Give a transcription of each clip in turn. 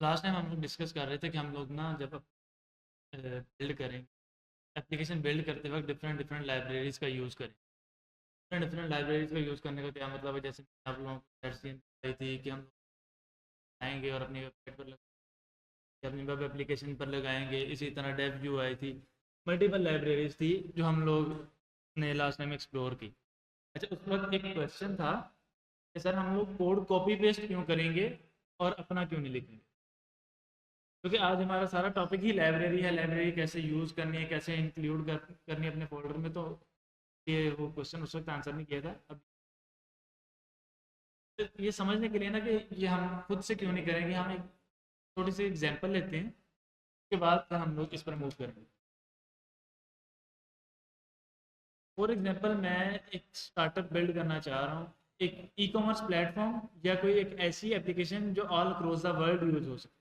Last time हम लोग discuss कर रहे थे कि हम लोग ना जब बिल्ड करें एप्लीकेशन बिल्ड करते वक्त डिफरेंट डिफरेंट लाइब्रेरीज़ का यूज़ करें। डिफरेंट डिफरेंट लाइब्रेरीज़ का यूज़ करने का क्या मतलब है, जैसे आप लोगों को बताई थी कि हम लोग आएंगे और अपनी वेबसाइट पर अपनी वेब एप्लीकेशन पर लगाएंगे। इसी तरह डेव व्यू आई थी, मल्टीपल लाइब्रेरीज थी जो हम लोग ने लास्ट टाइम एक्सप्लोर की। अच्छा, उस वक्त एक क्वेश्चन था कि सर हम लोग कोड कॉपी पेस्ट क्यों करेंगे और अपना क्यों नहीं लिखेंगे, क्योंकि आज हमारा सारा टॉपिक ही लाइब्रेरी है। लाइब्रेरी कैसे यूज़ करनी है, कैसे इंक्लूड करनी है अपने फोल्डर में। तो ये वो क्वेश्चन उस वक्त आंसर नहीं किया था। अब तो ये समझने के लिए ना कि ये हम खुद से क्यों नहीं करेंगे, हम एक छोटी सी एग्जांपल लेते हैं, उसके बाद फिर हम लोग इस पर मूव करेंगे। फॉर एग्जांपल मैं एक स्टार्टअप बिल्ड करना चाह रहा हूँ, एक ई कॉमर्स प्लेटफॉर्म या कोई एक ऐसी एप्लीकेशन जो all across the world use हो सके।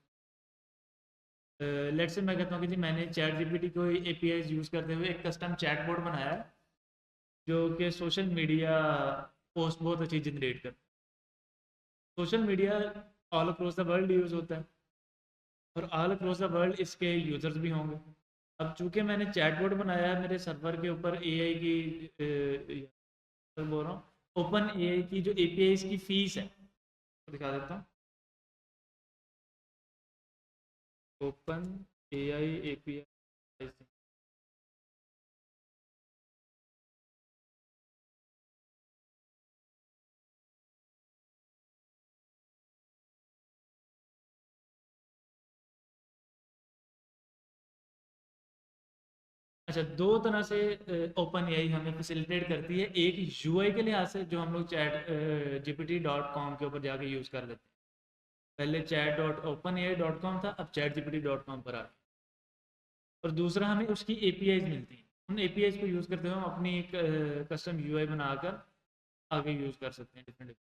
लेट्स से मैं कहता हूँ कि जी मैंने चैट जीपीटी को एपीआई यूज़ करते हुए एक कस्टम चैट बोर्ड बनाया है जो कि सोशल मीडिया पोस्ट बहुत अच्छी जनरेट कर। Social media all across the world use होता है और ऑल अक्रॉस द वर्ल्ड इसके यूज़र्स भी होंगे। अब चूंकि मैंने चैटबॉट बनाया है मेरे सर्वर के ऊपर एआई की बोल रहा हूँ ओपन एआई की जो एपीआई की फीस है, तो दिखा देता हूँ। Open AI API. अच्छा, दो तरह से ओपन एआई हमें फैसिलिटेट करती है। एक यूआई के लिहाज से जो हम लोग चैट gpt.com के ऊपर जाके यूज़ कर लेते हैं। पहले chat dot open A I dot com था, अब चैट gpt.com पर आ गया। और दूसरा हमें उसकी एपीआईज मिलती हैं, उन एपीआईज को यूज़ करते हुए हम अपनी एक कस्टम यूआई बनाकर आगे यूज़ कर सकते हैं डिफरेंट।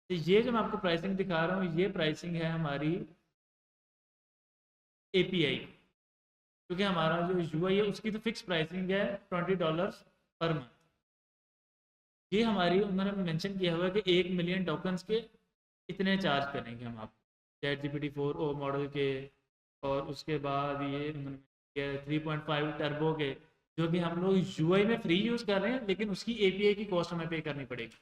तो ये जो मैं आपको प्राइसिंग दिखा रहा हूँ, ये प्राइसिंग है हमारी एपीआई, क्योंकि हमारा जो यूआई है उसकी तो फिक्स प्राइसिंग है $20 पर मंथ। ये हमारी उन्होंने मेंशन किया हुआ है कि 1 मिलियन टोकन्स के इतने चार्ज करेंगे हम आपको चैट GPT-4 ओ मॉडल के। और उसके बाद ये उन्होंने 3.5 टर्बो के, जो कि हम लोग यूआई में फ्री यूज़ कर रहे हैं, लेकिन उसकी एपीआई की कॉस्ट हमें पे करनी पड़ेगी।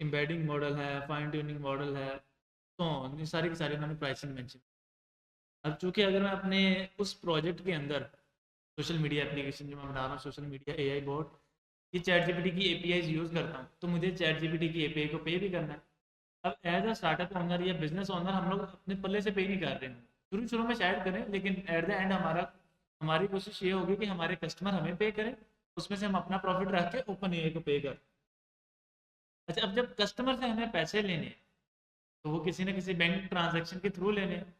एम्बेडिंग मॉडल है, फाइन ट्यूनिंग मॉडल है, तो ये सारी की सारी उन्होंने प्राइसिंग मेंशन। अब चूंकि अगर मैं अपने उस प्रोजेक्ट के अंदर सोशल मीडिया एप्लीकेशन जो मैं बना रहा हूँ, सोशल मीडिया एआई बोट, ये चैट जीपीटी की एपीआई यूज़ करता हूँ, तो मुझे चैट जीपीटी की एपीआई को पे भी करना है। अब एज अ स्टार्टअप ओनर या बिजनेस ओनर हम लोग अपने पल्ले से पे नहीं कर रहे हैं। शुरू शुरू में शायद करें, लेकिन एट द एंड हमारी कोशिश ये होगी कि हमारे कस्टमर हमें पे करें, उसमें से हम अपना प्रॉफिट रख के ओपन एआई को पे करें। अच्छा, अब जब कस्टमर से हमें पैसे लेने हैं तो वो किसी न किसी बैंक ट्रांजैक्शन के थ्रू लेने हैं।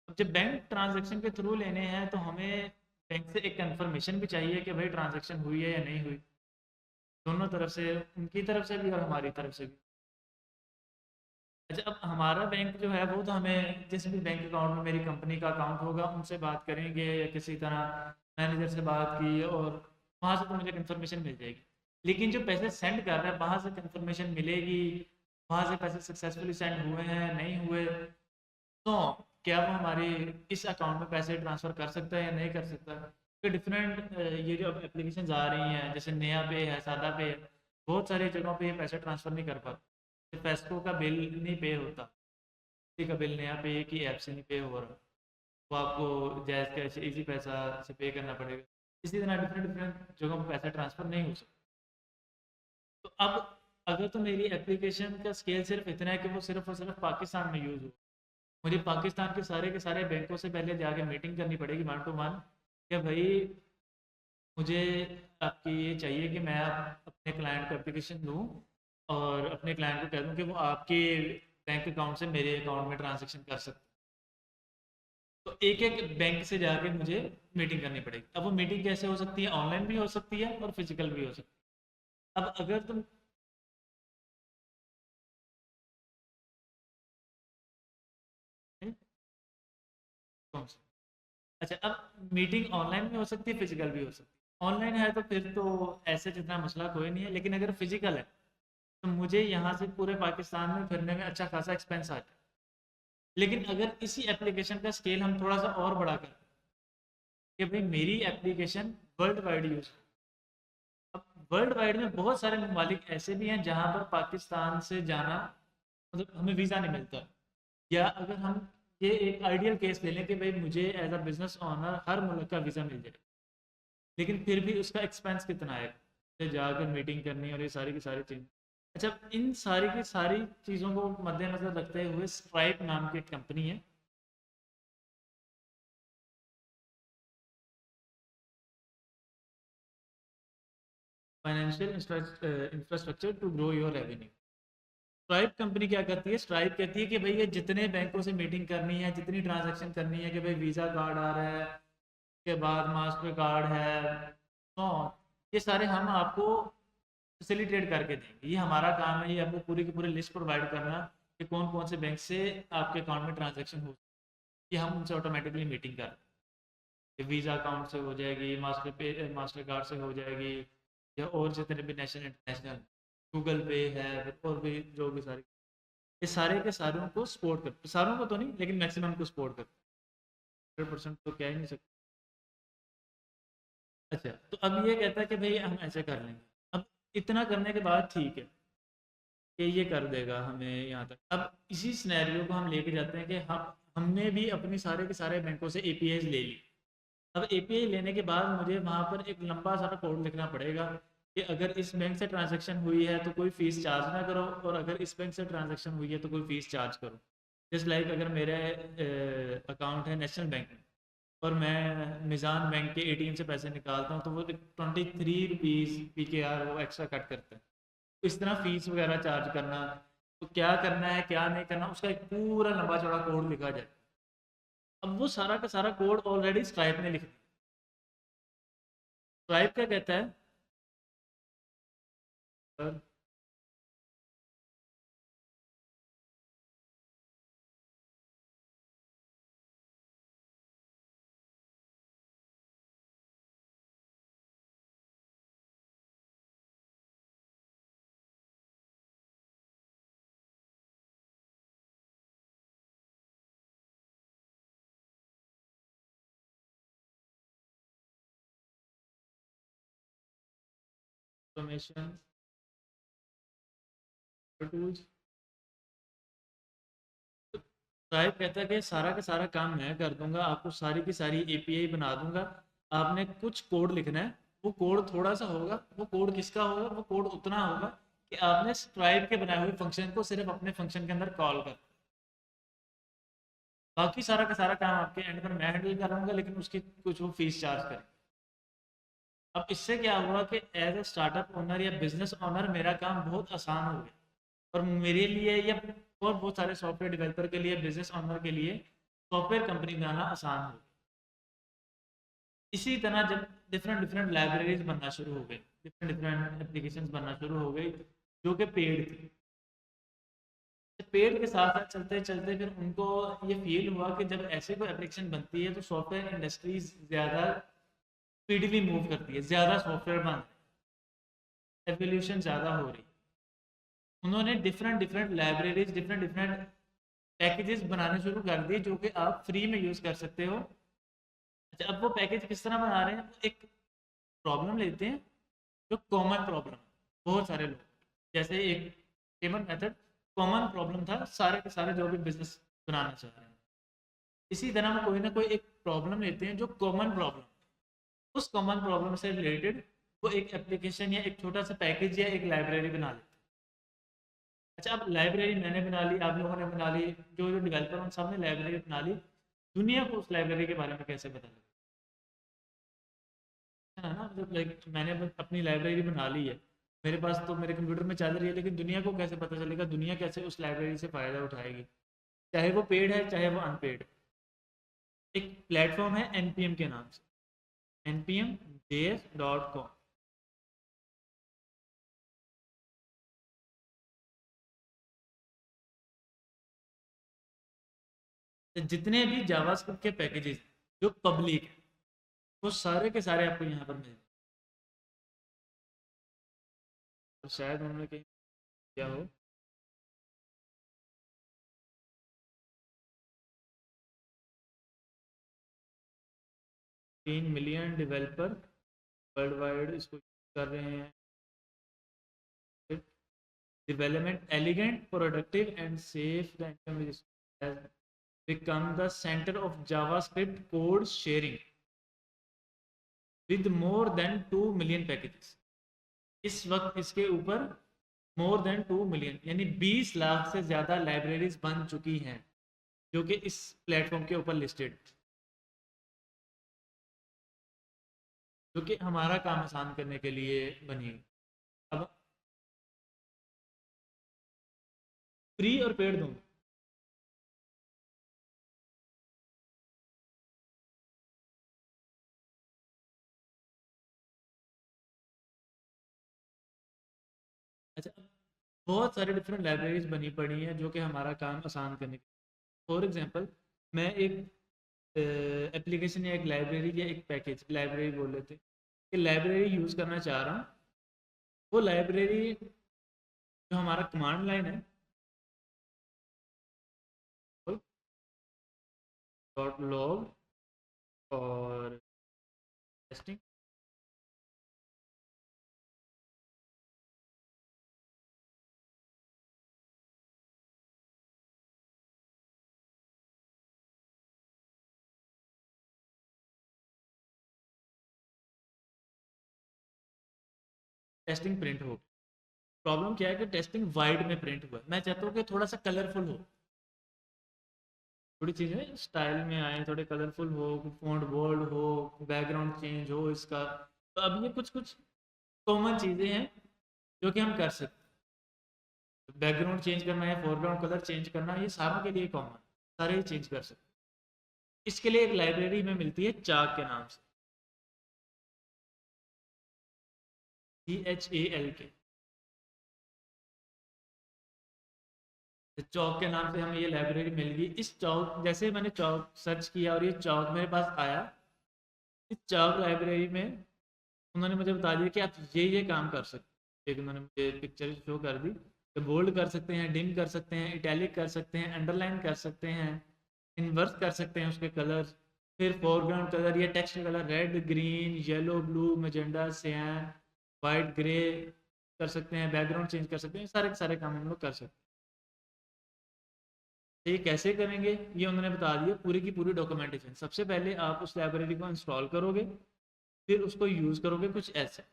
अब जब बैंक ट्रांजैक्शन के थ्रू लेने हैं तो हमें बैंक से एक कंफर्मेशन भी चाहिए कि भाई ट्रांजैक्शन हुई है या नहीं हुई, दोनों तरफ से, उनकी तरफ से भी और हमारी तरफ से भी। अच्छा, अब हमारा बैंक जो है वो तो हमें जिस भी बैंक अकाउंट में मेरी कंपनी का अकाउंट होगा उनसे बात करेंगे या किसी तरह मैनेजर से बात की और वहाँ से तो मुझे कंफर्मेशन मिल जाएगी। लेकिन जो पैसे सेंड कर रहे हैं वहाँ से कंफर्मेशन मिलेगी, वहाँ से पैसे सक्सेसफुली सेंड हुए हैं नहीं हुए, तो क्या वो हमारे इस अकाउंट में पैसे ट्रांसफ़र कर सकता है या नहीं कर सकता। तो डिफरेंट ये जो एप्लीकेशन आ रही हैं जैसे नया पे है, सादा पे है, बहुत सारी जगहों पे ये पैसे ट्रांसफ़र नहीं कर पाते। फेस्को का बिल नहीं पे होता, किसी का बिल नया पे की ऐप से नहीं पे हो रहा, तो आपको जैज़ कैश इजी पैसा से पे करना पड़ेगा। इसी तरह डिफरेंट डिफरेंट जगहों पर पैसा ट्रांसफ़र नहीं हो सकता। तो अब अगर तो मेरी एप्लीकेशन का स्केल सिर्फ इतना है कि वो सिर्फ और सिर्फ पाकिस्तान में यूज़ हो, मुझे पाकिस्तान के सारे बैंकों से पहले जाके मीटिंग करनी पड़ेगी वन टू वन, कि भाई मुझे आपकी ये चाहिए कि मैं अपने क्लाइंट को एप्लीकेशन दूँ और अपने क्लाइंट को कह दूँ कि वो आपके बैंक अकाउंट से मेरे अकाउंट में ट्रांजेक्शन कर सकते। तो एक एक बैंक से जाके मुझे मीटिंग करनी पड़ेगी। अब वो मीटिंग कैसे हो सकती है, ऑनलाइन भी हो सकती है और फिजिकल भी हो सकती है। अब अगर तुम कौन सा, अच्छा, अब मीटिंग ऑनलाइन भी हो सकती है, फिजिकल भी हो सकती है। ऑनलाइन है तो फिर तो ऐसे जितना मसला कोई नहीं है, लेकिन अगर फिजिकल है तो मुझे यहाँ से पूरे पाकिस्तान में फिरने में अच्छा खासा एक्सपेंस आता है। लेकिन अगर इसी एप्लीकेशन का स्केल हम थोड़ा सा और बड़ा करें कि भाई मेरी एप्लीकेशन वर्ल्ड वाइड यूज, अब वर्ल्ड वाइड में बहुत सारे ममालिक ऐसे भी हैं जहाँ पर पाकिस्तान से जाना मतलब हमें वीज़ा नहीं मिलता। या अगर हम ये एक आइडियल केस ले लें कि भाई मुझे एज अ बिजनेस ओनर हर मुल्क का वीज़ा मिल जाए, लेकिन फिर भी उसका एक्सपेंस कितना है, तो जाकर मीटिंग करनी और ये सारी की सारी चीज़ें। अच्छा, इन सारी की सारी चीज़ों को मद्देनजर रखते हुए स्ट्राइप नाम की एक कंपनी है। Financial infrastructure to grow your revenue. Stripe company क्या करती है, स्ट्राइप कहती है कि भाई ये जितने बैंकों से मीटिंग करनी है, जितनी ट्रांजैक्शन करनी है, कि भाई वीज़ा कार्ड आ रहा है, उसके बाद मास्टर कार्ड है, तो ये सारे हम आपको फैसिलिटेट करके देंगे। ये हमारा काम है, ये आपको पूरी की पूरी लिस्ट प्रोवाइड करना कि कौन कौन से बैंक से आपके अकाउंट में ट्रांजेक्शन हो, कि हम उनसे ऑटोमेटिकली मीटिंग कर, वीज़ा अकाउंट से हो जाएगी, मास्टर कार्ड से हो जाएगी, या और जितने भी नेशनल इंटरनेशनल, गूगल पे है, और भी जो भी सारे, ये सारे के सारों को सपोर्ट कर, सारों को तो नहीं लेकिन मैक्सिमम को सपोर्ट कर, 100% तो क्या ही नहीं सकते। अच्छा, तो अब ये कहता है कि भाई हम ऐसे कर लेंगे। अब इतना करने के बाद ठीक है कि ये कर देगा हमें यहाँ तक। अब इसी सिनेरियो को हम लेके जाते हैं कि हम हमने भी अपनी सारे के सारे बैंकों से एपीआई ले ली। अब एपीआई लेने के बाद मुझे वहाँ पर एक लंबा सारा कोड लिखना पड़ेगा कि अगर इस बैंक से ट्रांजैक्शन हुई है तो कोई फ़ीस चार्ज ना करो, और अगर इस बैंक से ट्रांजैक्शन हुई है तो कोई फ़ीस चार्ज करो। जस्ट लाइक अगर मेरे अकाउंट है नेशनल बैंक में और मैं मिज़ान बैंक के एटीएम से पैसे निकालता हूँ, तो वो 23 रुपीज़ PKR वो एक्स्ट्रा कट करता है। इस तरह फीस वगैरह चार्ज करना, तो क्या करना है क्या नहीं करना, उसका एक पूरा लंबा चौड़ा कोड लिखा जाए। अब वो सारा का सारा कोड ऑलरेडी स्ट्राइप ने लिख दिया। स्ट्राइप क्या कहता है, इंफॉर्मेशन टूल्स। स्ट्राइप कहता है कि सारा का सारा काम मैं कर दूंगा, आपको सारी की सारी एपीआई बना दूंगा, आपने कुछ कोड लिखना है। वो कोड थोड़ा सा होगा, वो कोड किसका होगा, वो कोड उतना होगा कि आपने स्ट्राइप के बनाए हुए फंक्शन को सिर्फ अपने फंक्शन के अंदर कॉल कर, बाकी सारा का सारा काम आपके एंड पर मैं हैंडल करूंगा, लेकिन उसकी कुछ वो फीस चार्ज करें। अब इससे क्या हुआ कि एज अ स्टार्टअप ओनर या बिजनेस ओनर मेरा काम बहुत आसान हो गया, और मेरे लिए या और बहुत सारे सॉफ्टवेयर डेवलपर के लिए, बिजनेस ओनर के लिए सॉफ्टवेयर कंपनी बनाना आसान हो गया। इसी तरह जब डिफरेंट डिफरेंट लाइब्रेरीज बनना शुरू हो गई, डिफरेंट डिफरेंट एप्लीकेशंस बनना शुरू हो गई जो कि पेड थी, पेड़ के साथ साथ चलते चलते फिर उनको ये फील हुआ कि जब ऐसे कोई एप्लीकेशन बनती है तो सॉफ्टवेयर इंडस्ट्रीज ज़्यादा स्पीडली मूव करती है, ज़्यादा सॉफ्टवेयर बन, एवोल्यूशन ज़्यादा हो रही। उन्होंने different different libraries, different different packages बनाने शुरू कर दिए जो कि आप फ्री में यूज़ कर सकते हो। अच्छा, अब वो पैकेज किस तरह बना रहे हैं, एक प्रॉब्लम लेते हैं जो कॉमन प्रॉब्लम, बहुत सारे लोग, जैसे एक पेमेंट मेथड कॉमन प्रॉब्लम था सारे के सारे जो भी बिजनेस बनाना चाह रहे हैं। इसी तरह हम कोई ना कोई एक प्रॉब्लम लेते हैं जो कॉमन प्रॉब्लम, उस कॉमन प्रॉब्लम से रिलेटेड वो एक एप्लीकेशन या एक छोटा सा पैकेज या एक लाइब्रेरी बना लेते हैं। अच्छा, अब लाइब्रेरी मैंने बना ली, आप लोगों ने बना ली, जो जो डेवलपर उन सब ने लाइब्रेरी बना ली, दुनिया को उस लाइब्रेरी के बारे में कैसे पता लगे, है ना। मतलब लाइक मैंने अपनी लाइब्रेरी बना ली है, मेरे पास तो मेरे कंप्यूटर में चल रही है, लेकिन दुनिया को कैसे पता चलेगा, दुनिया कैसे उस लाइब्रेरी से फ़ायदा उठाएगी, चाहे वो पेड है चाहे वो अनपेड। एक प्लेटफॉर्म है एनपीएम के नाम से, npmjs.com। जितने भी जावास्क्रिप्ट के पैकेजेस जो पब्लिक है वो सारे के सारे आपको यहाँ पर मिल, और शायद उन्होंने कहीं क्या हो। 3 मिलियन डेवलपर वर्ल्ड वाइड इसको कर रहे हैं। Development elegant, productive, and safe. The internet has become the center of JavaScript code sharing with more than 2 million packages. इस वक्त इसके ऊपर मोर देन 2 मिलियन यानी 20 लाख से ज़्यादा लाइब्रेरीज बन चुकी हैं जो कि इस प्लेटफॉर्म के ऊपर लिस्टेड, जो कि हमारा काम आसान करने के लिए बनी है। अब फ्री और पेड दोनों। अच्छा, बहुत सारे डिफरेंट लाइब्रेरीज बनी पड़ी हैं जो कि हमारा काम आसान करने के, फॉर एग्जांपल मैं एक एप्लीकेशन या एक लाइब्रेरी या एक पैकेज, लाइब्रेरी बोल लेते हैं कि लाइब्रेरी यूज़ करना चाह रहा हूँ। वो लाइब्रेरी जो हमारा कमांड लाइन है, डॉट लॉग और टेस्टिंग, टेस्टिंग प्रिंट हो। प्रॉब्लम क्या है कि टेस्टिंग वाइट में प्रिंट हुआ है, मैं चाहता हूँ कि थोड़ा सा कलरफुल हो, थोड़ी चीज़ें स्टाइल में आए, थोड़े कलरफुल हो, फॉन्ट बोल्ड हो, बैकग्राउंड चेंज हो इसका। तो अब ये कुछ कुछ कॉमन चीज़ें हैं जो कि हम कर सकते हैं। बैकग्राउंड चेंज करना है, फोरग्राउंड कलर चेंज करना, ये सारों के लिए कॉमन, सारे ही चेंज कर सकते हैं। इसके लिए एक लाइब्रेरी में मिलती है चाक के नाम से, CHALK। चौक के नाम से हमें ये लाइब्रेरी मिल गई। इस चौक, जैसे मैंने चौक सर्च किया और ये चौक मेरे पास आया, इस चौक लाइब्रेरी में उन्होंने मुझे बता दिया कि आप ये काम कर सकते हैं। एक उन्होंने मुझे पिक्चर शो कर दी कि बोल्ड कर सकते हैं, डिम कर सकते हैं, इटैलिक कर सकते हैं, अंडरलाइन कर सकते हैं, इन्वर्स कर सकते हैं उसके कलर, फिर फोरग्राउंड कलर या text colour red, green, yellow, blue, मैजेंडा, सियान, वाइट, ग्रे कर सकते हैं, बैकग्राउंड चेंज कर सकते हैं, सारे के सारे काम हम लोग कर सकते हैं। तो ये कैसे करेंगे ये उन्होंने बता दिया, पूरी की पूरी डॉक्यूमेंटेशन। सबसे पहले आप उस लाइब्रेरी को इंस्टॉल करोगे, फिर उसको यूज़ करोगे कुछ ऐसे।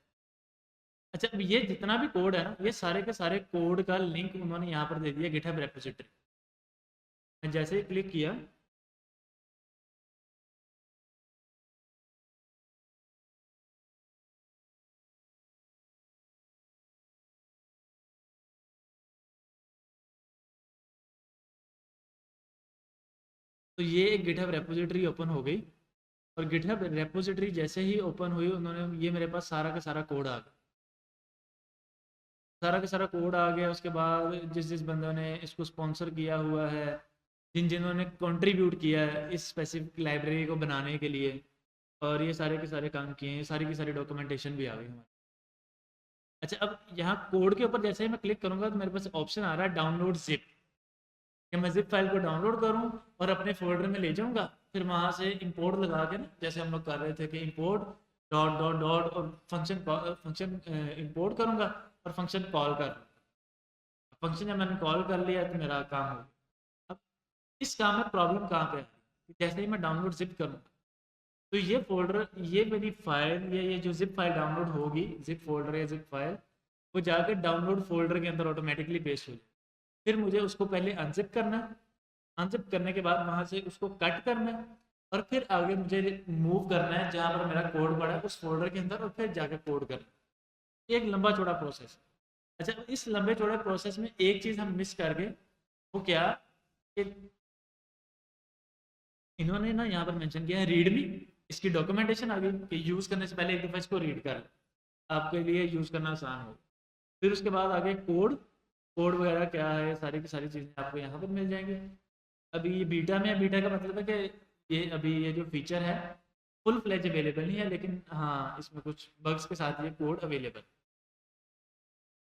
अच्छा, अब ये जितना भी कोड है ना, ये सारे के सारे कोड का लिंक उन्होंने यहाँ पर दे दिया गिटहब रेपोजिटरी। मैं जैसे ही क्लिक किया, तो ये एक गिटहब रेपोजिटरी ओपन हो गई। और गिटहब रेपोजिटरी जैसे ही ओपन हुई, उन्होंने ये मेरे पास सारा का सारा कोड आ गया, सारा का सारा कोड आ गया। उसके बाद जिस जिस बंदों ने इसको स्पॉन्सर किया हुआ है, जिन जिन्होंने कंट्रीब्यूट किया है इस स्पेसिफिक लाइब्रेरी को बनाने के लिए, और ये सारे के सारे काम किए हैं, सारी की सारी डॉक्यूमेंटेशन भी आ गई हमारी। अच्छा, अब यहाँ कोड के ऊपर जैसे ही मैं क्लिक करूँगा तो मेरे पास ऑप्शन आ रहा है डाउनलोड जिप, कि मैं जिप फाइल को डाउनलोड करूँ और अपने फोल्डर में ले जाऊँगा, फिर वहाँ से इंपोर्ट लगा के ना, जैसे हम लोग कर रहे थे कि इंपोर्ट डॉट डॉट डॉट और फंक्शन फंक्शन इंपोर्ट करूँगा और फंक्शन कॉल कर, फंक्शन जब मैंने कॉल कर लिया तो मेरा काम हो गया। अब इस काम में प्रॉब्लम कहाँ पे है, जैसे ही मैं डाउनलोड जिप करूँगा तो ये फोल्डर, ये मेरी फाइल, ये जो जिप फाइल डाउनलोड होगी, जिप फोल्डर या जिप फाइल, वो जाकर डाउनलोड फोल्डर के अंदर ऑटोमेटिकली पेस्ट हो जाए। फिर मुझे उसको पहले अनजिप करना है, अनजिप करने के बाद वहाँ से उसको कट करना है, और फिर आगे मुझे मूव करना है जहाँ पर मेरा कोड पड़ा है उस फोल्डर के अंदर, और फिर जाकर कोड करना है। एक लंबा चौड़ा प्रोसेस। अच्छा, इस लंबे चौड़े प्रोसेस में एक चीज़ हम मिस कर गए, वो क्या कि इन्होंने ना यहाँ पर मेंशन किया है रीडमी। इसकी डॉक्यूमेंटेशन आ गई कि यूज़ करने से पहले एक दफ़ा इसको रीड कर, आपके लिए यूज़ करना आसान हो। फिर उसके बाद आगे कोड, कोड वगैरह क्या है, सारी की सारी चीज़ें आपको यहाँ पर मिल जाएंगी। अभी ये बीटा में है, बीटा का मतलब है कि ये अभी ये जो फीचर है फुल फ्लेज अवेलेबल नहीं है, लेकिन हाँ इसमें कुछ बग्स के साथ ये कोड अवेलेबल।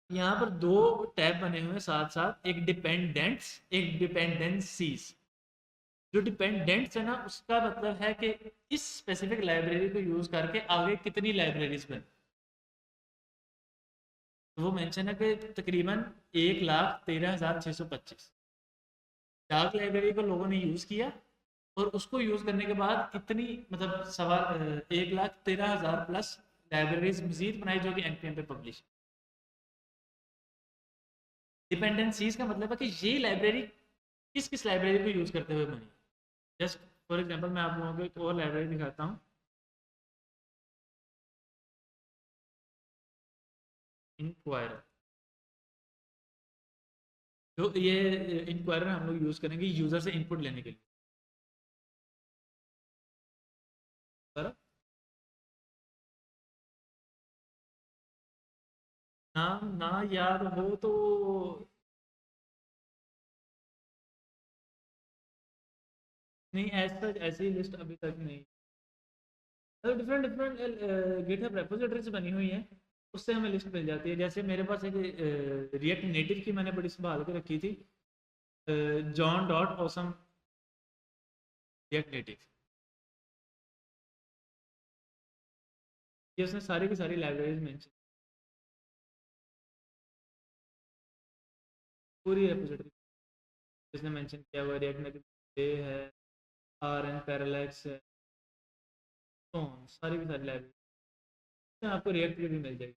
यहाँ पर दो टैब बने हुए हैं साथ साथ, एक डिपेंडेंट्स, एक डिपेंडेंसीज। जो डिपेंडेंट्स है ना, उसका मतलब है कि इस स्पेसिफिक लाइब्रेरी को यूज करके आगे कितनी लाइब्रेरीज बन। तो वो मेंशन है कि तकरीबन 1,13,625 डार्क लाइब्रेरी को लोगों ने यूज किया, और उसको यूज करने के बाद इतनी मतलब 1,13,000 प्लस लाइब्रेरीज मजीद बनाई जो कि एनपीएम पे पब्लिश। डिपेंडेंसीज का मतलब है कि ये लाइब्रेरी किस किस लाइब्रेरी को यूज करते हुए बनी। जस्ट फॉर एग्जांपल मैं आप लोगों को एक और लाइब्रेरी दिखाता हूँ, इंक्वायरर। तो ये इंक्वायरर हम लोग यूज करेंगे यूजर से इनपुट लेने के लिए। बराबर। नाम ना याद हो तो नहीं, ऐसा ऐसी लिस्ट अभी तक नहीं। डिफरेंट डिफरेंट गिटहब रेपोजिटरीज बनी हुई हैं, उससे हमें लिस्ट मिल जाती है। जैसे मेरे पास एक रिएक्ट नेटिव की मैंने बड़ी संभाल के रखी थी, John dot awesome react native. ये उसने सारी की सारी लाइब्रेरीज मेंशन, पूरी रेपोजिटरी जिसने मेंशन किया हुआ रिएक्ट नेटिव ये है, आर एन पैरालैक्स है, तो सारी की सारी लाइब्रेरी आपको रिएक्ट की भी मिल जाएगी।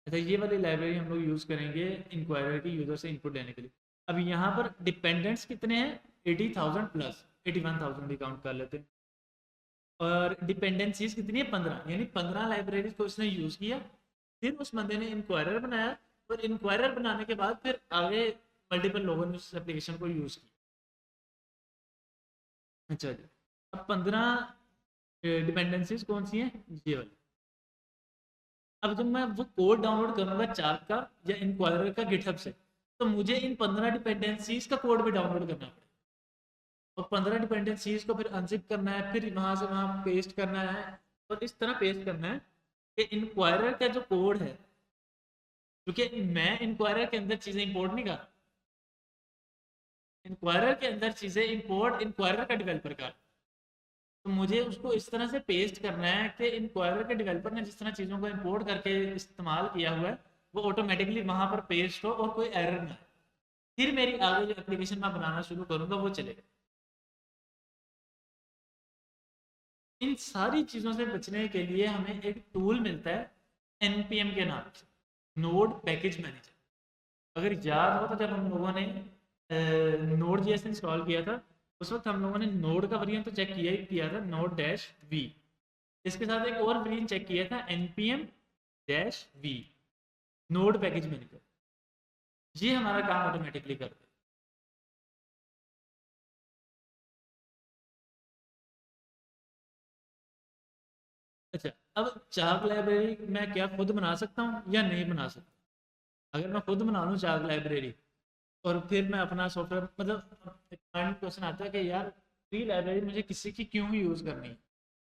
अच्छा, ये वाली लाइब्रेरी हम लोग यूज़ करेंगे इंक्वायरर की यूज़र से इनपुट लेने के लिए। अब यहाँ पर डिपेंडेंट्स कितने हैं, 80,000 प्लस, 81,000 भी काउंट कर लेते हैं। और डिपेंडेंसीज कितनी है, 15, यानी 15 लाइब्रेरीज को उसने यूज़ किया। फिर उस बंदे ने इंक्वायरर बनाया, और इंक्वायरर बनाने के बाद फिर आगे मल्टीपल लोगों ने उस एप्लीकेशन को यूज़ किया। अच्छा जी, अब 15 डिपेंडेंसीज कौन सी हैं, ये वाली। अब जब मैं वो कोड डाउनलोड करूंगा चार्ट का या इंक्वायरर का गिटहब से, तो मुझे इन 15 डिपेंडेंसीज का कोड भी डाउनलोड करना पड़ेगा, और 15 डिपेंडेंसीज को फिर अनजिप करना है, फिर वहां से वहां पेस्ट करना है। और इस तरह पेस्ट करना है कि इंक्वायरर का जो कोड है, क्योंकि मैं इंक्वायरर के अंदर चीजें इंपोर्ट नहीं कर, इंक्वायरर के अंदर चीजें इंपोर्ट इंक्वायरर का डेवलपर का, तो मुझे उसको इस तरह से पेस्ट करना है कि इंक्वायरर के डेवलपर ने जिस तरह चीज़ों को इंपोर्ट करके इस्तेमाल किया हुआ है, वो ऑटोमेटिकली वहां पर पेस्ट हो और कोई एरर ना आए। फिर मेरी आगे जो एप्लीकेशन मैं बनाना शुरू करूंगा वो चलेगा। इन सारी चीज़ों से बचने के लिए हमें एक टूल मिलता है एनपीएम के नाम से, नोड पैकेज मैनेजर। अगर याद हो तो जब हम लोगों ने नोड जेएस इंस्टॉल किया था, उस वक्त हम लोगों ने नोड का वर्जन तो चेक किया ही किया था, नोड डैश वी। इसके साथ एक और वर्जन चेक किया था, npm dash v, node package manager. ये हमारा काम ऑटोमेटिकली करता है। अच्छा, अब चार्ट लाइब्रेरी मैं क्या खुद बना सकता हूँ या नहीं बना सकता। अगर मैं खुद बना लूँ चार्ट लाइब्रेरी, और फिर मैं अपना सॉफ्टवेयर, मतलब एक क्वेश्चन आता है कि यार फ्री लाइब्रेरी मुझे किसी की क्यों यूज़ करनी है।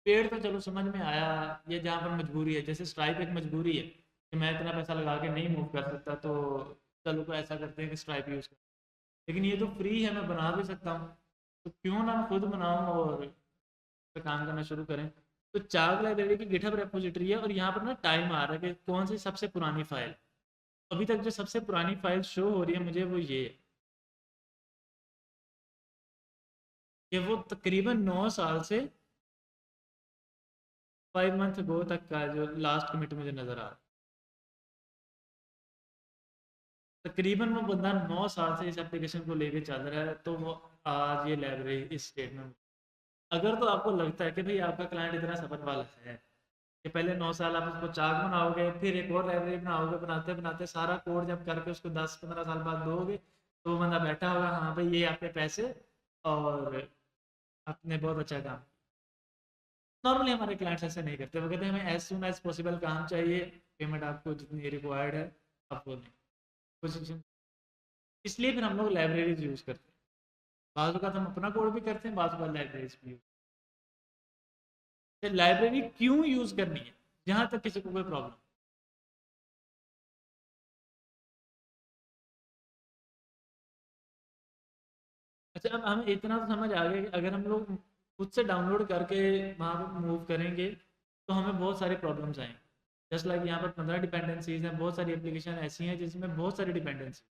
पेड़ तो चलो समझ में आया, ये जहाँ पर मजबूरी है, जैसे स्ट्राइप एक मजबूरी है कि मैं इतना पैसा लगा के नहीं मूव कर सकता, तो चलो तो ऐसा करते हैं कि स्ट्राइप यूज़ कर। लेकिन ये तो फ्री है, मैं बना भी सकता हूँ, तो क्यों ना मैं खुद बनाऊँ और इस पे काम करना शुरू करें। तो चार्ट लाइब्रेरी की गिटहब रेपोजिटरी है, और यहाँ पर ना टाइम आ रहा है कि कौन सी सबसे पुरानी फाइल। अभी तक जो सबसे पुरानी फाइल शो हो रही है मुझे, वो ये है कि वो तकरीबन 9 साल से 5 मंथ गो तक का जो लास्ट कमिट मुझे नज़र आ रहा है। तकरीबन वो बंदा 9 साल से इस एप्लीकेशन को लेके चल रहा है, तो वो आज ये लाइब्रेरी इस स्टेट में। अगर तो आपको लगता है कि भाई आपका क्लाइंट इतना सफर वाला है कि पहले 9 साल आप उसको चाक बनाओगे, फिर एक और लाइब्रेरी बनाओगे, बनाते बनाते सारा कोड जब करके उसको 10-15 साल बाद दोगे, तो वो बंदा बैठा होगा, हाँ भाई ये आपके पैसे, और आपने बहुत अच्छा काम। नॉर्मली हमारे क्लाइंट्स ऐसे नहीं करते, वो कहते हैं हमें एज सुन एज पॉसिबल काम चाहिए, पेमेंट आपको जितनी रिक्वायर्ड है आपको नहीं कुछ। इसलिए फिर हम लोग लाइब्रेरीज यूज़ करते हैं। बाज़ का हम अपना कोड भी करते हैं, बाज़ लाइब्रेरीज भी यूज़। लाइब्रेरी क्यों यूज करनी है, जहां तक किसी को कोई प्रॉब्लम। अच्छा, अब हमें इतना तो समझ आ गया कि अगर हम लोग खुद से डाउनलोड करके वहाँ पर मूव करेंगे तो हमें बहुत सारी प्रॉब्लम्स आएंगी। जस्ट लाइक यहाँ पर 15 डिपेंडेंसीज हैं, बहुत सारी एप्लीकेशन ऐसी हैं जिसमें बहुत सारी डिपेंडेंसी।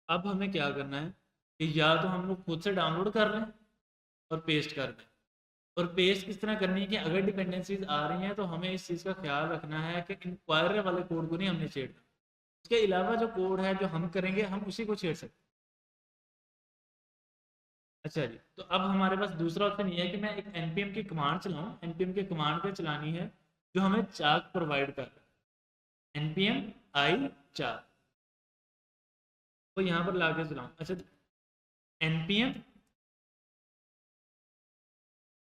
अब हमें क्या करना है कि या तो हम लोग खुद से डाउनलोड कर लें और पेस्ट कर दें। और पेस्ट किस तरह करनी है कि अगर डिपेंडेंसीज आ रही हैं तो हमें इस चीज़ का ख्याल रखना है कि इंक्वायरर वाले कोड को नहीं हमने छेड़ना। उसके अलावा जो कोड है जो हम करेंगे हम उसी को छेड़ सकते हैं। अच्छा जी, तो अब हमारे पास दूसरा ऑप्शन ये है कि मैं एक npm की कमांड चलाऊं। npm की कमांड पे चलानी है जो हमें चार्ट प्रोवाइड कर रहा है, npm i चार्ट। तो यहाँ पर लाके चलाऊं। अच्छा, npm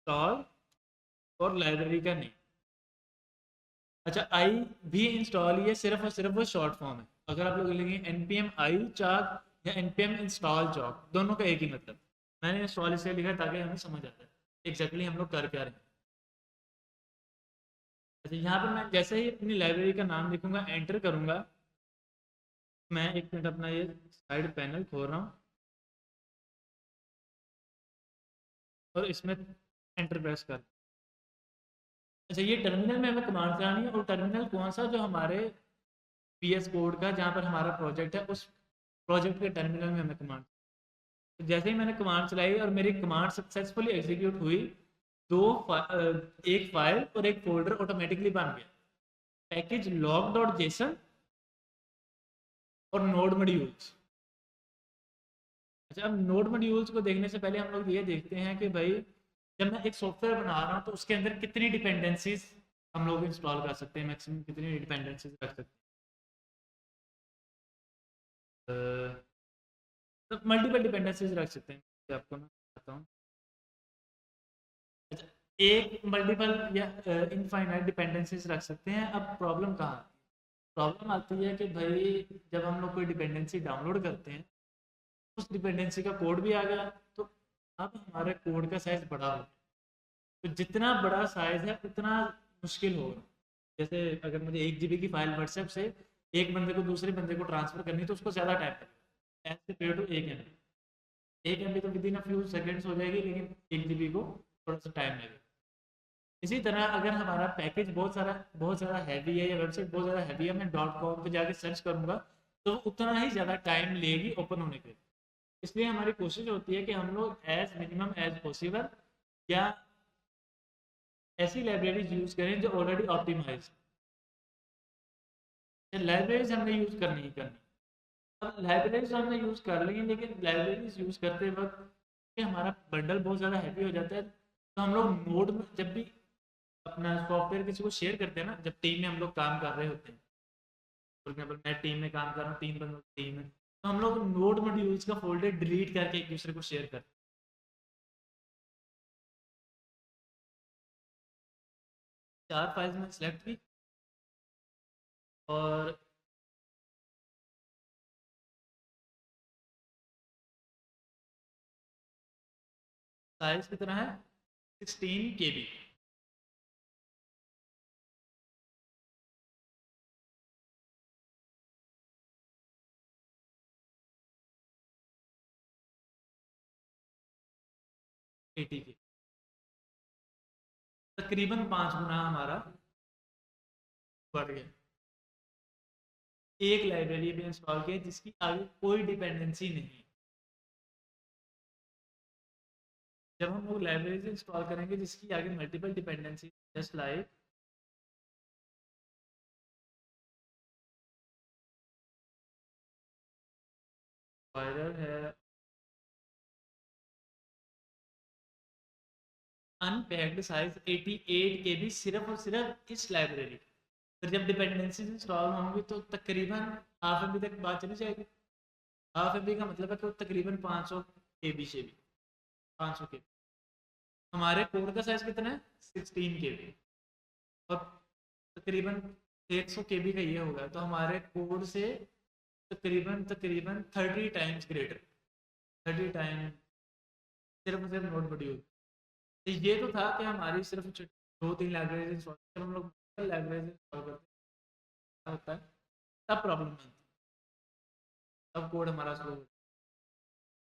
इंस्टॉल और लाइब्रेरी का नहीं। अच्छा, आई भी इंस्टॉल ही है, सिर्फ और सिर्फ वो शॉर्ट फॉर्म है। अगर आप लोग लिखेंगे npm i चार्ट या npm इंस्टॉल जॉब, दोनों का एक ही मतलब। मैंने इंस्टॉल इसलिए लिखा ताकि हमें समझ आता है एग्जैक्टली हम लोग कर क्या रहे हैं। अच्छा, यहाँ पर मैं जैसे ही अपनी लाइब्रेरी का नाम लिखूंगा, एंटर करूंगा, मैं एक मिनट अपना ये साइड पैनल खोल रहा हूँ और इसमें एंटर प्रेस कर। अच्छा, ये टर्मिनल में हमें कमांड चलानी है, और टर्मिनल कौन सा, जो हमारे पीएस कोड का जहाँ पर हमारा प्रोजेक्ट है उस प्रोजेक्ट के टर्मिनल में हमें कमांड। तो जैसे ही मैंने कमांड चलाई और मेरी कमांड सक्सेसफुली एग्जीक्यूट हुई, एक फाइल और एक फोल्डर ऑटोमेटिकली बन गया, पैकेज लॉग डॉट जेसन और नोड मॉड्यूल्स। अच्छा, अब नोड मॉड्यूल्स को देखने से पहले हम लोग ये देखते हैं कि भाई जब मैं एक सॉफ्टवेयर बना रहा हूँ तो उसके अंदर कितनी डिपेंडेंसीज हम लोग इंस्टॉल कर सकते हैं, मैक्सिमम कितनी डिपेंडेंसीज रख सकते हैं। तो मल्टीपल डिपेंडेंसीज रख सकते हैं। मैं आपको मैं बताता हूँ। अच्छा, एक मल्टीपल या इनफाइनाइट डिपेंडेंसीज रख सकते हैं। अब प्रॉब्लम कहाँ आती है? प्रॉब्लम आती है कि भाई जब हम लोग कोई डिपेंडेंसी डाउनलोड करते हैं, उस डिपेंडेंसी का कोड भी आ गया, तो अब हमारे कोड का साइज बड़ा हो, तो जितना बड़ा साइज है उतना मुश्किल होगा। जैसे अगर मुझे 1 GB की फाइल व्हाट्सएप से एक बंदे को दूसरे बंदे को ट्रांसफर करनी तो उसको ज़्यादा टाइम लगेगा, as compare to 1 MB। 1 MB तो within a few seconds हो जाएगी, लेकिन 1 GB को थोड़ा सा टाइम लगेगा। इसी तरह अगर हमारा पैकेज बहुत ज़्यादा हैवी है या वेबसाइट बहुत ज़्यादा हैवी है, मैं .com पे जाके सर्च करूँगा तो उतना ही ज़्यादा टाइम लेगी ओपन होने के लिए। इसलिए हमारी कोशिश होती है कि हम लोग एज मिनिमम एज पॉसिबल या ऐसी लाइब्रेरीज यूज़ करें जो ऑलरेडी ऑप्टिमाइज। लाइब्रेरीज हमने यूज़ करनी ही करनी। अब लाइब्रेरीज हमने यूज़ कर ली, लेकिन लाइब्रेरीज यूज़ करते वक्त कि हमारा बंडल बहुत ज़्यादा हैवी हो जाता है, तो हम लोग नोड में जब भी अपना सॉफ्टवेयर किसी को शेयर करते हैं ना, जब टीम में हम लोग काम कर रहे होते हैं, फॉर एग्जाम्पल मैं टीम में काम कर रहा हूँ, 3 बंदों की टीम है, तो हम लोग नोड मॉड्यूल्स का फोल्डर डिलीट करके एक दूसरे को शेयर करते हैं। 4 फाइल्स में सेलेक्ट की और साइज कितना है, 16 KB। AT के तकरीबन 5 गुना हमारा बढ़ गया। एक लाइब्रेरी भी इंस्टॉल की है जिसकी आगे कोई डिपेंडेंसी नहीं है। जब हम लोग लाइब्रेरीज इंस्टॉल करेंगे जिसकी आगे multiple dependency, just like viral है, अनपैक्ड साइज 88 के बी सिर्फ और सिर्फ इस लाइब्रेरी। फिर जब डिपेंडेंसी इंस्टॉल होंगी तो तकरीबन हाफ एम बी तक बात चली जाएगी। हाफ एम बी का मतलब है कि तकरीबन 500 के बी से भी 500 के बी। हमारे कोड का साइज कितना है 16 के बी, और तकरीबन 100 के बी का ये होगा, तो हमारे कोड से तकरीबन तकरीबन 30 टाइम्स ग्रेटर, 30 टाइम सिर्फ और सिर्फ नोड मॉड्यूल। तो ये तो था कि हमारी सिर्फ 2-3 लाइब्रेरीज इंस्टॉल, जब हम लोग लाइब्रेरीज इंस्टॉल करते हैं क्या होता है, तब प्रॉब्लम बनती है, तब कोड हमारा स्लो होता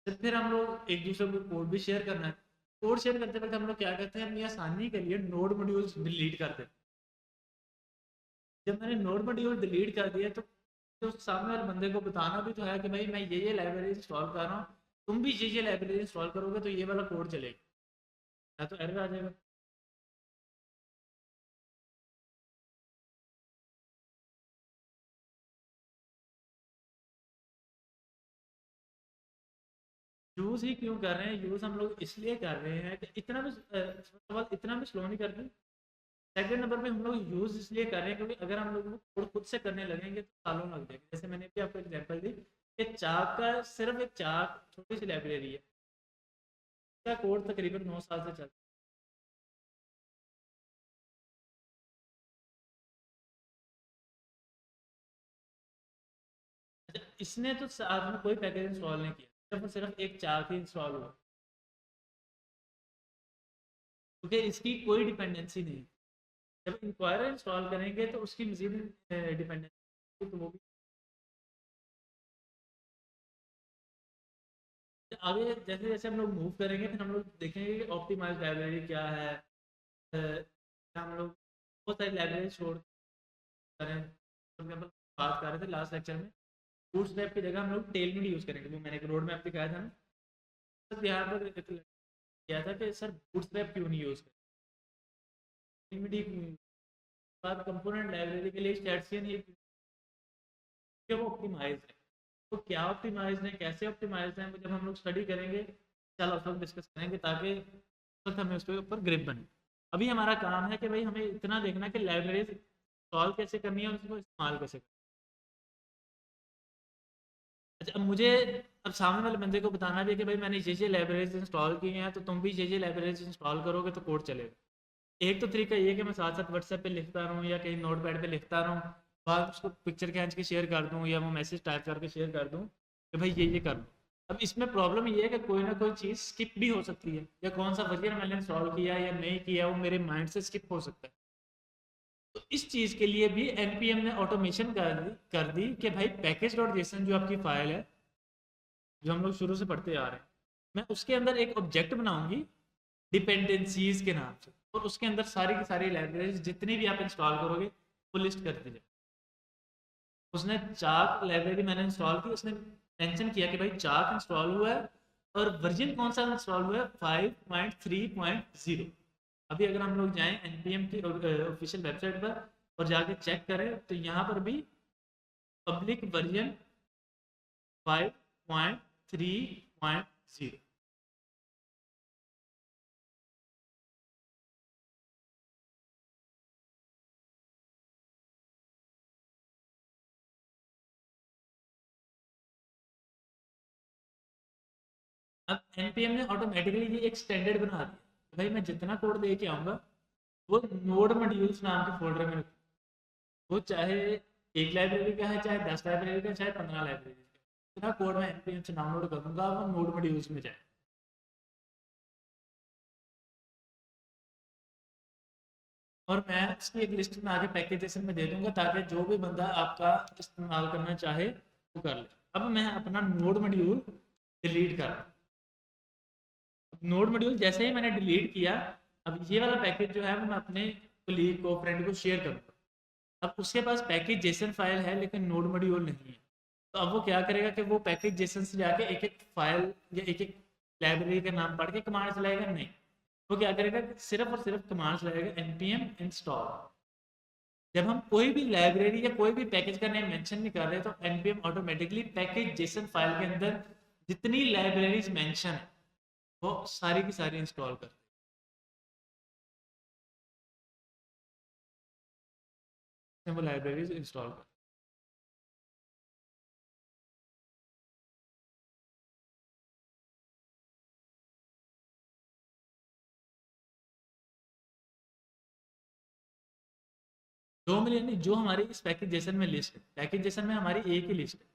है। फिर हम लोग एक दूसरे को कोड भी शेयर करना है। कोड शेयर करते वक्त हम लोग क्या करते हैं, अपनी आसानी के लिए नोड मॉड्यूल्स डिलीट कर देते हैं। जब मैंने नोड मॉड्यूल डिलीट कर दिया तो सामने वाले बंदे को बताना भी तो है कि भाई मैं ये लाइब्रेरी इंस्टॉल कर रहा हूँ, तुम भी ये लाइब्रेरी इंस्टॉल करोगे तो ये वाला कोड चलेगा, या तो एरर आ जाएगा। यूज़ ही क्यों कर रहे हैं, यूज़ हम लोग इसलिए कर रहे हैं कि इतना भी इतना भी स्लो नहीं करते। सेकंड नंबर पे हम लोग यूज़ इसलिए कर रहे हैं क्योंकि अगर हम लोग कोड खुद से करने लगेंगे तो सालों लग जाएंगे। जैसे मैंने भी आपको एग्जांपल दी कि चाक का सिर्फ एक चाक छोटी सी लाइब्रेरी है, इसका कोड तकरीबन 9 साल से चलता है। अच्छा, इसने तो साथ में कोई पैकेज इंस्टॉल नहीं किया, सिर्फ और सिर्फ एक चाक ही इंस्टॉल हुआ, क्योंकि इसकी कोई डिपेंडेंसी नहीं। जब इंक्वायरर इंस्टॉल करेंगे तो उसकी मजीद डिपेंडेंसी, तो वो भी आगे जैसे जैसे हम लोग मूव करेंगे फिर हम लोग देखेंगे कि ऑप्टिमाइज लाइब्रेरी क्या है। हम लोग बहुत सारी लाइब्रेरी छोड़ करें, फॉर एग्जाम्पल बात कर रहे थे लास्ट लेक्चर में, बूटस्ट्रैप की जगह हम लोग टेलनेट यूज़ करेंगे। वो मैंने एक रोड मैप दिखाया था ना, सर यहाँ पर किया था कि सर बूटस्ट्रैप क्यों नहीं यूज़ करें, टेलनेट ही क्यों बात कंपोनेंट लाइब्रेरी के लिए स्टैट्सियन ही कि वो ऑप्टिमाइज है। तो क्या ऑप्टिमाइज है, कैसे ऑप्टिमाइज है, वो जब हम लोग स्टडी करेंगे चलो उस वक्त डिस्कस करेंगे, ताकि उस वक्त हमें उसके ऊपर ग्रिप बने। अभी हमारा काम है कि भाई हमें इतना देखना कि लाइब्रेरी सॉल्व कैसे करनी है और उसको इस्तेमाल कैसे करना है। अच्छा, अब मुझे अब सामने वाले बंदे को बताना भी है कि भाई मैंने ये लाइब्रेरीज इंस्टॉल की हैं तो तुम भी ये लाइब्रेरीज इंस्टॉल करोगे तो कोड चलेगा। एक तो तरीका ये है कि मैं साथ साथ व्हाट्सएप पे लिखता रहूँ या कहीं नोट पैड पर लिखता रहूँ, बाद उसको पिक्चर खींच के शेयर कर दूँ या वो मैसेज टाइप करके शेयर कर दूँ कि भाई ये कर लो। अब इसमें प्रॉब्लम ये है कि कोई ना कोई चीज़ स्किप भी हो सकती है, या कौन सा वर्जन मैंने इंस्टॉल किया या नहीं किया वो मेरे माइंड से स्किप हो सकता है। तो इस चीज़ के लिए भी npm ने ऑटोमेशन कर दी कि भाई पैकेज डॉट जेसन जो आपकी फाइल है, जो हम लोग शुरू से पढ़ते आ रहे हैं, मैं उसके अंदर एक ऑब्जेक्ट बनाऊंगी डिपेंडेंसीज के नाम से, और उसके अंदर सारी की सारी लाइब्रेरीज जितनी भी आप इंस्टॉल करोगे वो लिस्ट कर दी जाए। उसने चाक लाइब्रेरी मैंने इंस्टॉल की, उसने मेंशन किया कि भाई चाक इंस्टॉल हुआ है और वर्जन कौन सा इंस्टॉल हुआ है 5.3.0। अभी अगर हम लोग जाएं npm की ऑफिशियल वेबसाइट पर और जाके चेक करें तो यहाँ पर भी पब्लिक वर्जन 5.3.0। अब npm ने ऑटोमेटिकली ये एक स्टैंडर्ड बना दिया, भाई मैं जितना कोड दे के आऊँगा वो नोड मॉड्यूल्स नाम के फोल्डर में रखूँ। वो चाहे एक लाइब्रेरी का है, चाहे 10 लाइब्रेरी का, चाहे 15 लाइब्रेरी का, जितना कोड मैं npm से डाउनलोड करूँगा वो नोड मॉड्यूल्स में जाए। और मैं उसकी एक लिस्ट बना के पैकेजेशन में दे दूंगा ताकि जो भी बंदा आपका इस्तेमाल करना चाहे वो कर ले। अब मैं अपना नोड मॉड्यूल डिलीट कर रहा हूँ। नोड मॉड्यूल जैसे ही मैंने डिलीट किया, अब ये वाला पैकेज जो है वो मैं अपने कलीग को फ्रेंड को शेयर करूँगा। अब उसके पास पैकेज जेसन फाइल है लेकिन नोड मॉड्यूल नहीं है, तो अब वो क्या करेगा कि वो पैकेज जेसन से जाके एक एक फाइल या एक एक लाइब्रेरी का नाम पढ़ के कमांड चलाएगा, नहीं। वो क्या करेगा कि सिर्फ और सिर्फ कमांड चलाएगा npm इंस्टॉल। जब हम कोई भी लाइब्रेरी या कोई भी पैकेज का नेम मेंशन नहीं कर रहे तो npm automatically package JSON file के अंदर जितनी लाइब्रेरीज मेंशन है वो सारी की सारी इंस्टॉल कर वो लाइब्रेरीज इंस्टॉल कर। 2 मिलियन नहीं, जो हमारी इस पैकेज जेसन में लिस्ट है, पैकेज जेसन में हमारी एक ही लिस्ट है,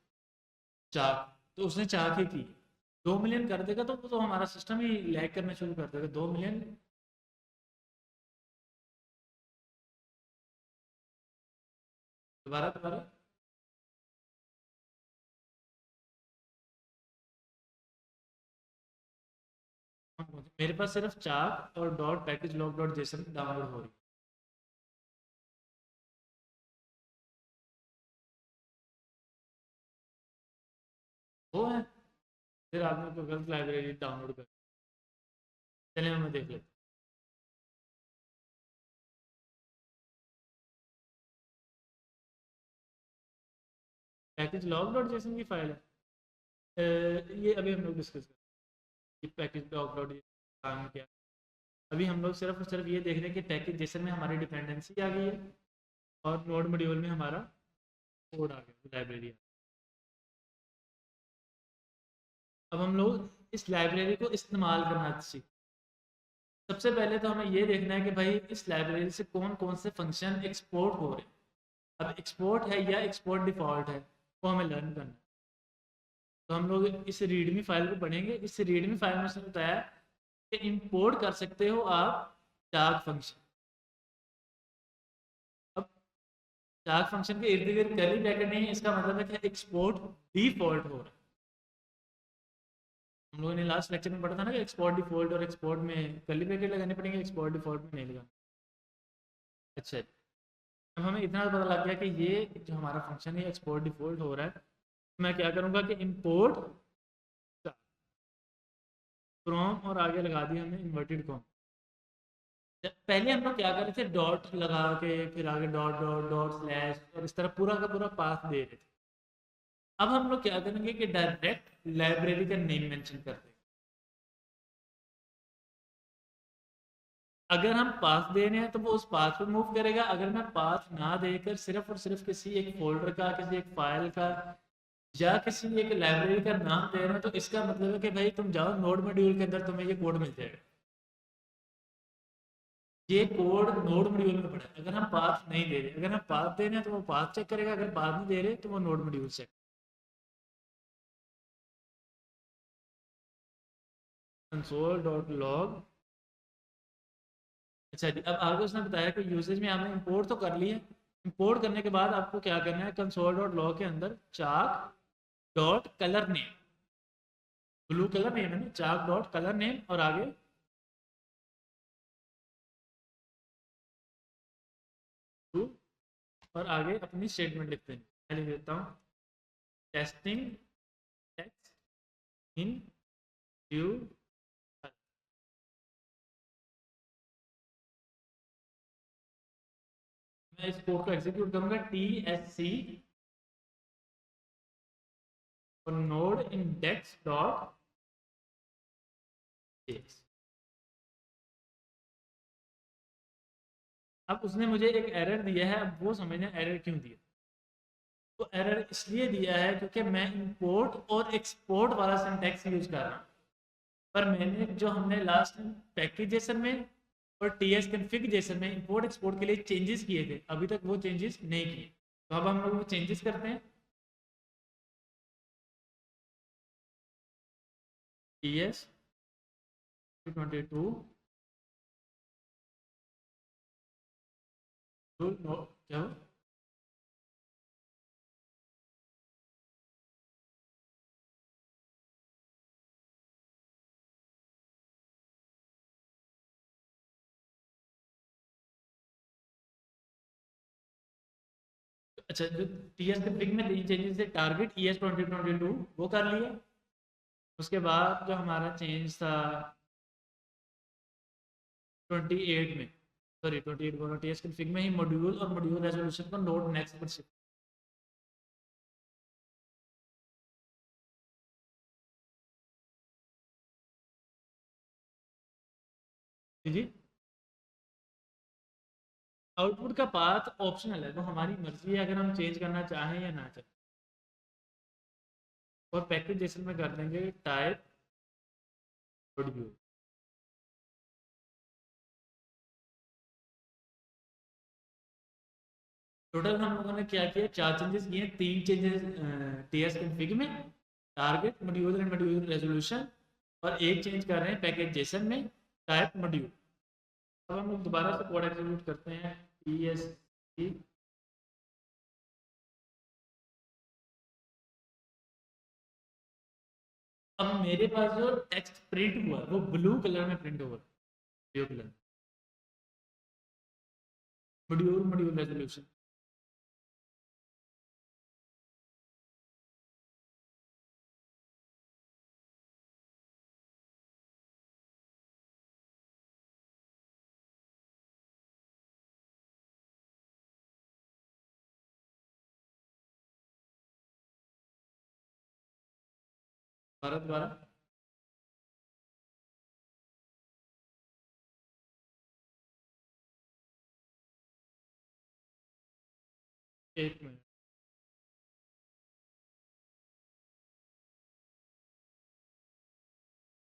चार। तो उसने चार ही की, 2 मिलियन कर देगा तो वो तो हमारा सिस्टम ही लैग करना शुरू कर देगा। 2 मिलियन। दोबारा दोबारा। मेरे पास सिर्फ चार और dot package log dot JSON download हो रही है। वो है, फिर आपने तो गलत लाइब्रेरी डाउनलोड कर। चलिए मैं देख लेता हूँ। पैकेज लॉग डॉट जेसन की फाइल है। ये अभी हम लोग डिस्कस करें कि पैकेज लॉग डॉट काम क्या। अभी हम लोग सिर्फ और सिर्फ ये देख रहे हैं कि पैकेज जेसन में हमारी डिपेंडेंसी आ गई है और नोड मॉड्यूल में हमारा कोड आ गया, लाइब्रेरी। अब हम लोग इस लाइब्रेरी को इस्तेमाल करना सीख। सबसे पहले तो हमें ये देखना है कि भाई इस लाइब्रेरी से कौन कौन से फंक्शन एक्सपोर्ट हो रहे हैं। अब एक्सपोर्ट है या एक्सपोर्ट डिफ़ॉल्ट है वो हमें लर्न करना है। तो हम लोग इस रीडमी फाइल को पढ़ेंगे। इस रीडमी फाइल में उसने बताया कि इंपोर्ट कर सकते हो आप चार्ट फंक्शन। अब चार्ट फंक्शन के इर्द गिर्द कर्ली ब्रैकेट नहीं है, इसका मतलब है कि एक्सपोर्ट डिफॉल्ट हो रहा है। हम लोगों ने लास्ट लेक्चर में पढ़ा था ना कि एक्सपोर्ट डिफॉल्ट और एक्सपोर्ट में कर्ली ब्रैकेट लगाने पड़ेंगे, एक्सपोर्ट डिफॉल्ट में नहीं लगाना। अच्छा, अब हमें इतना पता लग गया कि ये जो हमारा फंक्शन है एक्सपोर्ट डिफॉल्ट हो रहा है, तो मैं क्या करूँगा कि इंपोर्ट फ्रॉम और आगे लगा दिया हमने इन्वर्टेड कॉम। पहले हम लोग क्या कर रहे थे, डॉट लगा के फिर आगे डॉट डॉट डॉट स्लैश और इस तरह पूरा का पूरा पाथ दे रहे थे। अब हम लोग क्या करेंगे कि डायरेक्ट लाइब्रेरी का नेम मेंशन कर देंगे। अगर हम पाथ दे रहे हैं तो वो उस पाथ पे मूव करेगा। अगर मैं पाथ ना देकर सिर्फ और सिर्फ किसी एक फोल्डर का, किसी एक फाइल का या किसी एक लाइब्रेरी का नाम दे रहे हैं, तो इसका मतलब है कि भाई तुम जाओ नोड मॉड्यूल के अंदर तुम्हें ये कोड मिल जाएगा। ये कोड नोड मॉड्यूल में पड़ा है। अगर हम पाथ नहीं दे रहे, अगर हम पाथ दे रहे हैं तो वो पाथ चेक करेगा, अगर पाथ नहीं दे रहे तो वो node module check. Console dot log. अच्छा जी, अब आगे उसने बताया कि यूसेज में आपने इंपोर्ट तो कर लिया। इंपोर्ट करने के बाद आपको क्या करना है, कंसोल डॉट लॉग के अंदर chart dot colour name, blue colour name है ना, चार्ट डॉट कलर नेम और आगे ब्लू और आगे अपनी स्टेटमेंट लिखते हैं। मैं लिख देता हूँ टेस्टिंग टेक्स्ट इन व्यू। मैं इस कोड को एग्जीक्यूट करूंगा TSC और नोड इंडेक्स डॉट जेएस। अब उसने मुझे एक एरर दिया है, अब वो समझना एरर क्यों दिया। तो एरर इसलिए दिया है क्योंकि मैं इंपोर्ट और एक्सपोर्ट वाला सिंटैक्स यूज कर रहा हूँ, पर मैंने जो हमने लास्ट पैकेजेशन में और TS कन्फिगरेशन में इंपोर्ट एक्सपोर्ट के लिए चेंजेस किए थे, अभी तक वो चेंजेस नहीं किए। तो अब हम लोग वो चेंजेस करते हैं। TS 22 क्या हो अच्छा, जो टी एस के फिग में तीन चेंजेस थे, टारगेट ई एस 2022 वो कर लिया। उसके बाद जो हमारा चेंज था 28 में, सॉरी 28 बोलो, टी एस के फिग में ही मॉड्यूल और मॉड्यूल रेजोल्यूशन को नोड नेक्स्ट पर शिफ्ट। जी, आउटपुट का पाथ ऑप्शनल है, वो हमारी मर्जी है अगर हम चेंज करना चाहें या ना चाहें। और पैकेज जैसे में कर देंगे टाइप मॉड्यूल। टोटल हम लोगों ने क्या किया, चार चेंजेस किए, तीन चेंजेस टीएस कॉन्फ़िग में, target module and module resolution, और एक चेंज कर रहे हैं पैकेज जेसन में, टाइप मॉड्यूल। अब हम लोग दोबारा से कोड एग्जीक्यूट करते हैं, टीएस। अब मेरे पास जो टेक्स्ट प्रिंट हुआ वो ब्लू कलर में प्रिंट हुआ, blue colour, module module resolution. दोबारा दोबारा, एक मिनट।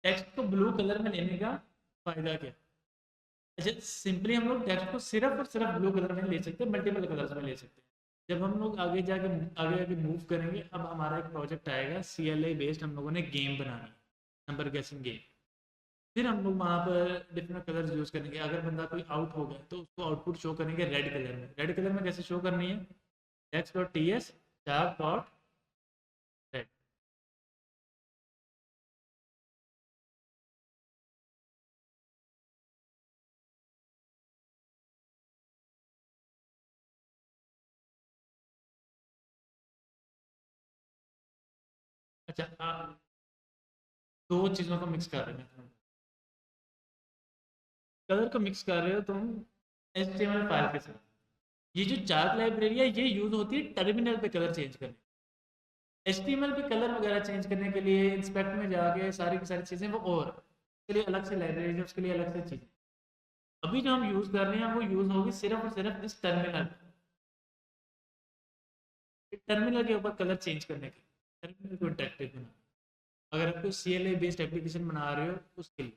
टेक्स्ट को ब्लू कलर में लेने का फायदा क्या? अच्छा, सिंपली हम लोग टेक्स्ट को सिर्फ और सिर्फ ब्लू कलर में ले सकते हैं, मल्टीपल कलर्स में ले सकते हैं। जब हम लोग आगे जाके आगे आगे मूव करेंगे, अब हमारा एक प्रोजेक्ट आएगा सी एल आई बेस्ड, हम लोगों ने गेम बनानी, नंबर गेसिंग गेम। फिर हम लोग वहाँ पर डिफरेंट कलर्स यूज़ करेंगे। अगर बंदा कोई आउट हो गया तो उसको आउटपुट शो करेंगे रेड कलर में। रेड कलर में कैसे शो करनी है, टेक्स्ट डॉट टी एस चार डॉट रेड। अच्छा, दो चीज़ों को मिक्स कर रहे हैं, कलर को मिक्स कर रहे हो तुम HTML फाइल के साथ। ये जो चार्ट लाइब्रेरी है ये यूज होती है टर्मिनल पे कलर चेंज करने, HTML पे कलर वगैरह चेंज करने के लिए इंस्पेक्ट में जाके सारी की सारी चीज़ें वो, और उसके लिए अलग से लाइब्रेरी है, उसके लिए अलग से चीज़ें। अभी जो हम यूज़ कर रहे हैं वो यूज़ होगी सिर्फ और सिर्फ इस टर्मिनल, टर्मिनल के ऊपर कलर चेंज करने के, टर्मिनल को इंटरेक्टिव बना। अगर आप कोई CLI बेस्ड एप्लीकेशन बना रहे हो उसके लिए